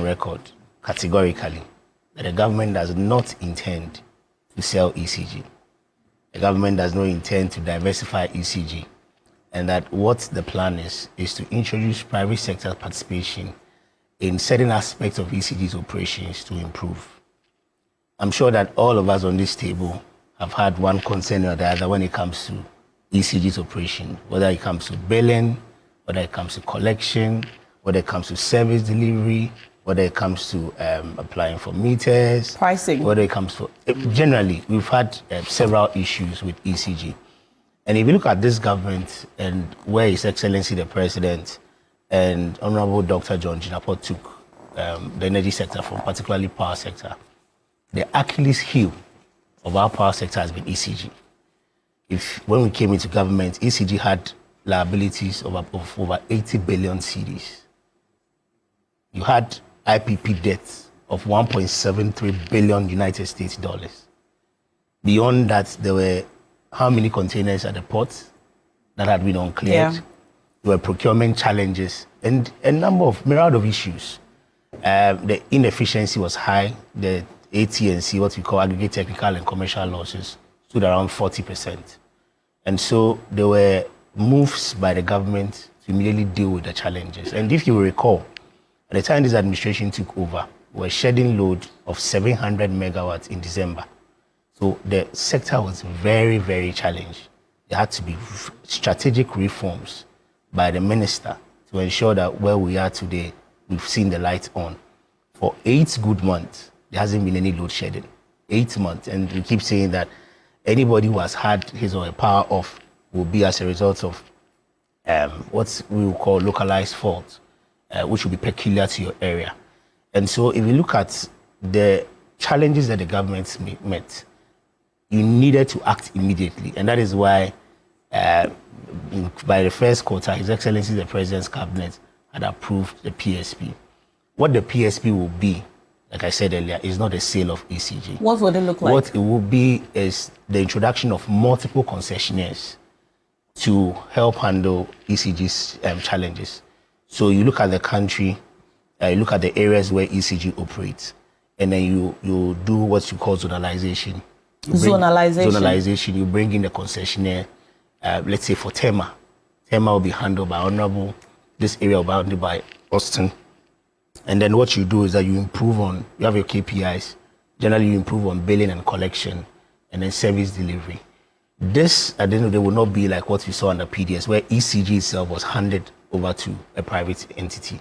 on record categorically that the government does not intend to sell ECG. The government does not intend to diversify ECG, and that what the plan is to introduce private sector participation in certain aspects of ECG's operations to improve. I'm sure that all of us on this table have had one concern or the other when it comes to ECG's operation, whether it comes to billing, whether it comes to collection, whether it comes to service delivery, whether it comes to applying for meters, pricing, whether it comes to generally, we've had several issues with ECG. And if you look at this government and where His Excellency the President and Honorable Dr. John Jinapor took the energy sector from, particularly power sector, the Achilles heel of our power sector has been ECG. When we came into government, ECG had liabilities of over 80 billion cedis. You had IPP debts of 1.73 billion United States dollars. Beyond that, there were how many containers at the ports that had been uncleared? Yeah. There were procurement challenges and a myriad of issues. The inefficiency was high. The AT&C, what we call aggregate technical and commercial losses, stood around 40%. And so there were moves by the government to immediately deal with the challenges. And if you recall, at the time this administration took over, we were shedding load of 700 megawatts in December. So the sector was very, very challenged. There had to be strategic reforms by the minister to ensure that where we are today, we've seen the light on. For 8 good months, there hasn't been any load shedding. 8 months. And we keep saying that anybody who has had his or her power off will be as a result of what we will call localized fault, which will be peculiar to your area. And so if you look at the challenges that the government met, you needed to act immediately. And that is why by the first quarter, His Excellency the President's Cabinet had approved the PSP. What the PSP will be, like I said earlier, is not a sale of ECG. What would it look like? What it will be is the introduction of multiple concessionaires to help handle ECG's challenges. So you look at the country, you look at the areas where ECG operates, and then you do what you call zonalization. Zonalization, you bring in the concessionaire, let's say for Tema. Tema will be handled by Honorable, this area will be handled by Austin. And then what you do is that you have your KPIs, generally you improve on billing and collection, and then service delivery. This, at the end of the day, will not be like what we saw under PDS, where ECG itself was handed over to a private entity.